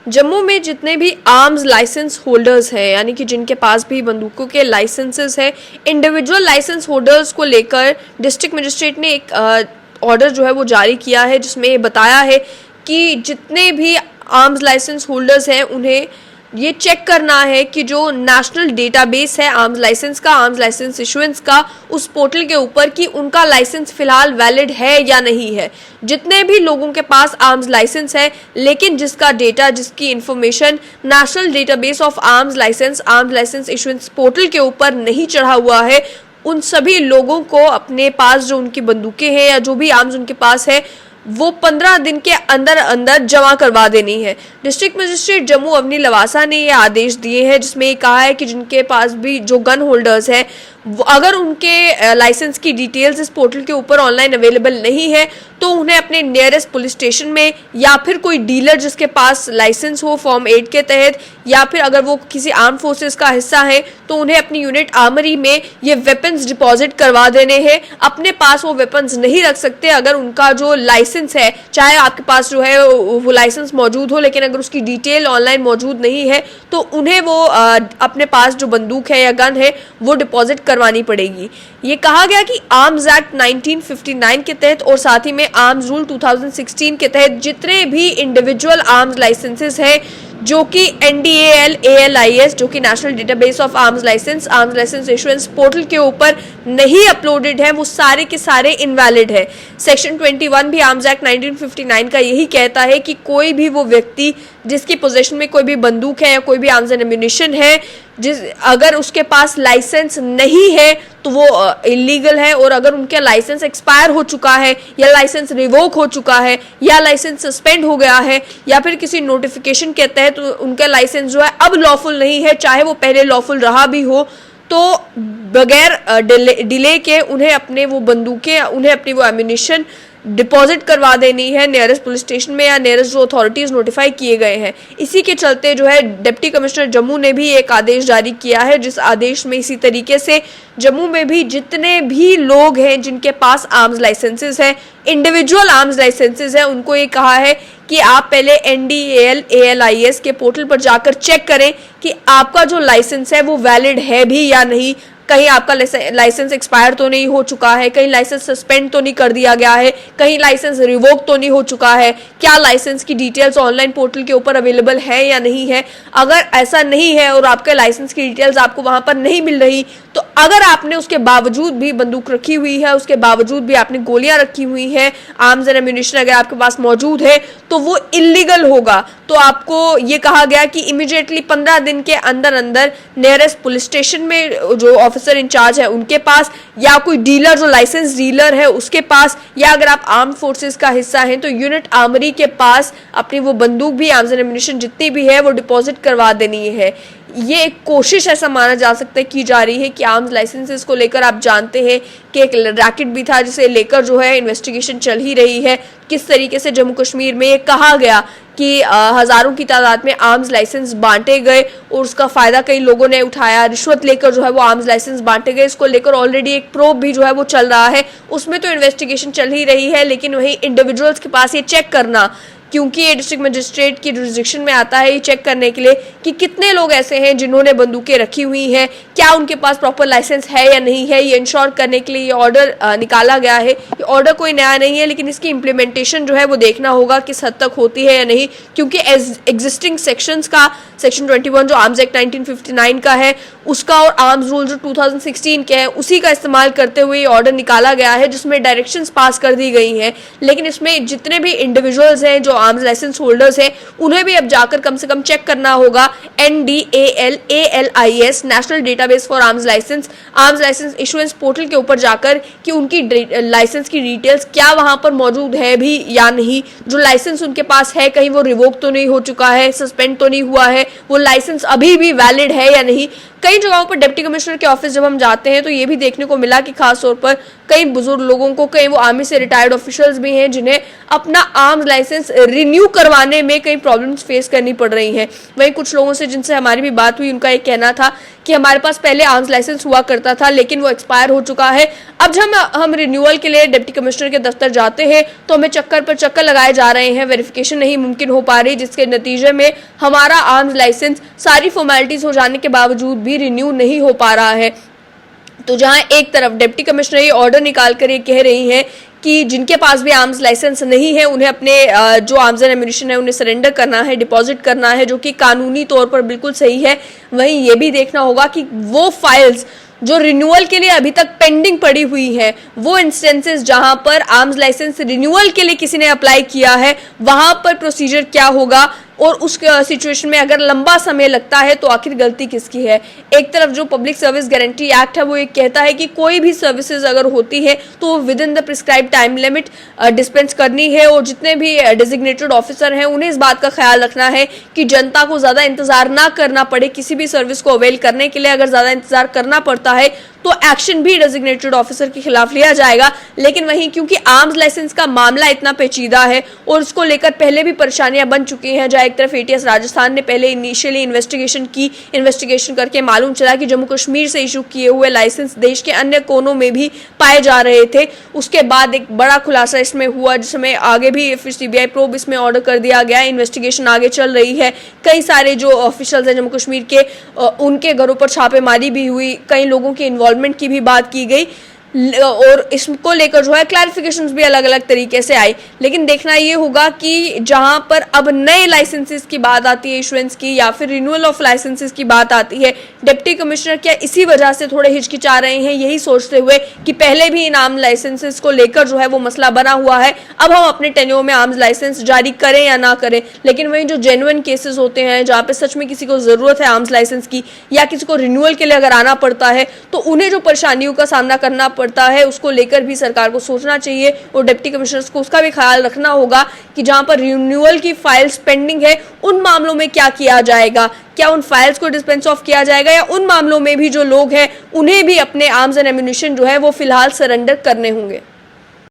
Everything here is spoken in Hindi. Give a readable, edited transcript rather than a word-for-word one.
जम्मू में जितने भी आर्म्स लाइसेंस होल्डर्स हैं, यानी कि जिनके पास भी बंदूकों के लाइसेंसेस हैं, इंडिविजुअल लाइसेंस होल्डर्स को लेकर डिस्ट्रिक्ट मजिस्ट्रेट ने एक ऑर्डर जो है वो जारी किया है, जिसमें बताया है कि जितने भी आर्म्स लाइसेंस होल्डर्स हैं उन्हें ये चेक करना है कि जो नेशनल डेटाबेस है आर्म्स लाइसेंस का, आर्म्स लाइसेंस इशुएंस का, उस पोर्टल के ऊपर कि उनका लाइसेंस फिलहाल वैलिड है या नहीं है। जितने भी लोगों के पास आर्म्स लाइसेंस है लेकिन जिसका डेटा, जिसकी information national database of arms license issuance portal के ऊपर नहीं चढ़ा हुआ है, उन सभी लोगों को अपने पास जो उनकी बंदूकें हैं या जो भी आर्म्स उनके पास है वो 15 दिन के अंदर अंदर जमा करवा देनी है। डिस्ट्रिक्ट मजिस्ट्रेट जम्मू अवनी लवासा ने ये आदेश दिए हैं, जिसमें कहा है कि जिनके पास भी जो गन होल्डर्स हैं, अगर उनके लाइसेंस की डिटेल्स इस पोर्टल के ऊपर ऑनलाइन अवेलेबल नहीं है तो उन्हें अपने नियरेस्ट पुलिस स्टेशन में या फिर कोई डीलर जिसके पास लाइसेंस हो फॉर्म 8 के तहत, या फिर अगर वो किसी आर्म फोर्सेस का हिस्सा है तो उन्हें अपनी यूनिट आर्मरी में ये वेपन्स डिपॉजिट करवा देने हैं। अपने पास वो वेपन्स नहीं रख सकते अगर उनका जो लाइसेंस है, चाहे आपके पास जो है वो लाइसेंस मौजूद हो लेकिन अगर उसकी डिटेल ऑनलाइन मौजूद नहीं है तो उन्हें वो अपने पास जो बंदूक है या गन है वो डिपॉजिट करवानी पड़ेगी। ये कहा गया कि आर्म्स एक्ट 1959 के तहत और साथ ही में आर्म्स रूल 2016 के तहत जितने भी इंडिविजुअल आर्म्स लाइसेंसेस हैं जो कि NDAL ALIS जो कि national database of arms license issuance portal के ऊपर नहीं अपलोडेड है, वो सारे के सारे इनवैलिड है। सेक्शन 21 भी आर्म्स एक्ट 1959 का यही कहता है कि कोई भी वो व्यक्ति जिसकी पोजीशन में कोई भी बंदूक है या कोई भी आर्म्स एंड एम्यूनिशन है, अगर उसके पास लाइसेंस नहीं है तो वो इलीगल है, और अगर उनका लाइसेंस एक्सपायर हो चुका है या लाइसेंस रिवोक हो चुका है या लाइसेंस सस्पेंड हो गया है या फिर किसी नोटिफिकेशन के तहत उनका लाइसेंस जो है अब लॉफुल नहीं है, चाहे वो पहले लॉफुल रहा भी हो, तो बगैर डिले के उन्हें अपने वो बंदूकें, उन्हें अपनी वो एम्यूनिशन डिपॉजिट करवा देनी है नियरेस्ट पुलिस स्टेशन में या नियरेस्ट जो अथॉरिटीज नोटिफाई किए गए हैं। इसी के चलते जो है डिप्टी कमिश्नर जम्मू ने भी एक आदेश जारी किया है, जिस आदेश में इसी तरीके से जम्मू में भी जितने भी लोग हैं जिनके पास आर्म्स लाइसेंसेस हैं, इंडिविजुअल आर्म्स लाइसेंसेस हैं, उनको ये कहा है कि आप पहले NDAL ALIS के पोर्टल पर जाकर चेक करें कि आपका जो लाइसेंस है वो वैलिड है भी या नहीं, कहीं आपका लाइसेंस एक्सपायर तो नहीं हो चुका है, कहीं लाइसेंस सस्पेंड तो नहीं कर दिया गया है, कहीं लाइसेंस रिवोक तो नहीं हो चुका है, क्या लाइसेंस की डिटेल्स ऑनलाइन पोर्टल के ऊपर अवेलेबल है या नहीं है। अगर ऐसा नहीं है और आपके लाइसेंस की डिटेल्स आपको वहां पर नहीं मिल रही, तो अगर आपने उसके बावजूद भी बंदूक रखी हुई है, उसके बावजूद भी आपने गोलियां रखी हुई हैं, आर्म्स एंड एम्यूनिशन अगर आपके पास मौजूद है तो वो इलीगल होगा। तो आपको ये कहा गया कि इमीडिएटली 15 दिन के अंदर अंदर नियरेस्ट पुलिस स्टेशन में जो ऑफिसर इंचार्ज है उनके पास, या कोई डीलर जो लाइसेंस डीलर है उसके पास, या अगर आप आर्म फोर्सेस का हिस्सा हैं तो यूनिट आर्मरी के पास अपनी वो बंदूक भी, आर्म्स एंड एम्यूनिशन जितनी भी है वो डिपॉजिट करवा देनी है। ये एक कोशिश ऐसा माना जा सकता है की जा रही है कि आर्म्स लाइसेंसेस को लेकर आप जानते हैं कि एक रैकेट भी था जिसे लेकर जो है इन्वेस्टिगेशन चल ही रही है। किस तरीके से जम्मू कश्मीर में ये कहा गया कि हजारों की तादाद में आर्म्स लाइसेंस बांटे गए और उसका फायदा कई लोगों ने उठाया, रिश्वत लेकर जो है वो आर्म्स लाइसेंस बांटे गए। इसको लेकर ऑलरेडी एक प्रोब भी जो है वो चल रहा है, उसमें तो इन्वेस्टिगेशन चल ही रही है, लेकिन वही इंडिविजुअल्स के पास ये चेक करना, क्योंकि ये डिस्ट्रिक्ट मजिस्ट्रेट की जुरिसडिक्शन में आता है ये चेक करने के लिए कि कितने लोग ऐसे हैं जिन्होंने बंदूकें रखी हुई हैं, क्या उनके पास प्रॉपर लाइसेंस है या नहीं है, ये इंश्योर करने के लिए ये ऑर्डर निकाला गया है। ये ऑर्डर कोई नया नहीं है, लेकिन इसकी इम्प्लीमेंटेशन जो है वो देखना होगा किस हद तक होती है या नहीं, क्योंकि एग्जिस्टिंग सेक्शंस का सेक्शन 21 जो आर्म्स एक्ट 1959 का है उसका और आर्म्स रूल जो 2016 के हैं उसी का इस्तेमाल करते हुए ये ऑर्डर निकाला गया है, जिसमें डायरेक्शंस पास कर दी गई हैं। लेकिन इसमें जितने भी इंडिविजुअल्स हैं जो आर्म्स लाइसेंस होल्डर्स हैं उन्हें भी अब जाकर कम से कम चेक करना होगा NDAL ALIS national database for arms license issuance portal के ऊपर जाकर कि उनकी लाइसेंस की डिटेल्स क्या वहां पर मौजूद है भी या नहीं, जो लाइसेंस उनके पास है कहीं वो रिवोक तो नहीं हो चुका है, सस्पेंड तो नहीं हुआ है, वो लाइसेंस अभी भी वैलिड है या नहीं। कई जगहों पर डिप्टी कमिश्नर के ऑफिस जब हम जाते हैं तो ये भी देखने को मिला कि खास तौर पर कई बुजुर्ग लोगों को, कई वो आर्मी से रिटायर्ड ऑफिशियल्स भी हैं जिन्हें अपना आर्म्स लाइसेंस रिन्यू करवाने में कई प्रॉब्लम्स फेस करनी पड़ रही हैं। वहीं कुछ लोगों से जिनसे हमारी भी बात हुई उनका ये कहना था कि हमारे पास पहले आर्म्स लाइसेंस हुआ करता था लेकिन वो एक्सपायर हो चुका है। अब जब हम रिन्यूअल के लिए डिप्टी कमिश्नर के दफ्तर जाते हैं तो हमें चक्कर पर चक्कर लगाए जा रहे हैं, वेरिफिकेशन नहीं मुमकिन हो पा रही, जिसके नतीजे में हमारा आर्म्स लाइसेंस सारी फॉर्मेलिटीज हो जाने के बावजूद भी रिन्यू नहीं हो पा रहा है। तो जहां एक तरफ डिप्टी कमिश्नर ये ऑर्डर निकाल कर ये कह रही हैं कि जिनके पास भी आर्म्स लाइसेंस नहीं है उन्हें अपने जो आर्म्स एंड एम्यूनिशन है उन्हें सरेंडर करना है, डिपॉजिट करना है, जो कि कानूनी तौर पर बिल्कुल सही है। वहीं ये भी देखना होगा कि वो फाइल्स जो रिन्यूअल के लिए अभी तक पेंडिंग पड़ी हुई है, वो इंस्टेंसेस जहां पर आर्म्स लाइसेंस रिन्यूअल के लिए किसी ने अप्लाई किया है वहां पर प्रोसीजर क्या होगा, और उस सिचुएशन में अगर लंबा समय लगता है तो आखिर गलती किसकी है। एक तरफ जो पब्लिक सर्विस गारंटी एक्ट है वो ये कहता है कि कोई भी सर्विसेज अगर होती है तो with in the prescribe time limit dispense करनी है, और जितने भी डेजिग्नेटेड ऑफिसर हैं उन्हें इस बात का ख्याल रखना है कि जनता को ज़्यादा इंतजार ना करना पड़े। किसी भी सर्विस को अवेल करने के लिए अगर ज़्यादा इंतजार करना पड़ता है तो एक्शन भी डेजिग्नेटेड ऑफिसर के खिलाफ लिया जाएगा। लेकिन वहीं क्योंकि आर्म्स लाइसेंस का मामला इतना पेचीदा है और उसको लेकर पहले भी परेशानियां बन चुकी हैं, जहां एक तरफ एटीएस राजस्थान ने पहले इनिशियली इन्वेस्टिगेशन करके मालूम चला कि जम्मू कश्मीर से इशू किए हुए लाइसेंस देश के अन्य कोनों में भी पाए जा रहे थे। उसके बाद एक बड़ा खुलासा इसमें हुआ जिसमें आगे भी फिर सीबीआई प्रोब इसमें ऑर्डर कर दिया गया, इन्वेस्टिगेशन आगे चल रही है। कई सारे जो ऑफिशियल्स हैं जम्मू कश्मीर के उनके घरों पर छापेमारी भी हुई, कई लोगों के इन्वॉल्वमेंट की भी बात की गई, और इसको लेकर जो है क्लैरिफिकेशंस भी अलग अलग तरीके से आई। लेकिन देखना ये होगा कि जहां पर अब नए लाइसेंसेस की बात आती है इशुएंस की, या फिर रिन्यूअल ऑफ लाइसेंसेस की बात आती है, डिप्टी कमिश्नर क्या इसी वजह से थोड़े हिचकिचा रहे हैं, यही सोचते हुए कि पहले भी इन आर्म्स लाइसेंसेस को लेकर जो है वो मसला बना हुआ है, अब हम अपने टेन्योर में आर्म्स लाइसेंस जारी करें या ना करें। लेकिन वहीं जो जेन्युइन केसेस होते हैं जहां पे सच में किसी को जरूरत है आर्म्स लाइसेंस की, या किसी को रिन्यूअल के लिए अगर आना पड़ता है तो उन्हें जो परेशानियों का सामना करना पड़ता है उसको लेकर भी सरकार को सोचना चाहिए, और डिप्टी कमिश्नर्स को उसका भी ख्याल रखना होगा कि जहां पर रिन्यूअल की फाइल्स पेंडिंग है उन मामलों में क्या किया जाएगा, क्या उन फाइल्स को डिस्पेंस ऑफ किया जाएगा, या उन मामलों में भी जो लोग हैं उन्हें भी अपने आर्म्स एंड एम्यूनिशन जो है वो फिलहाल सरेंडर करने होंगे।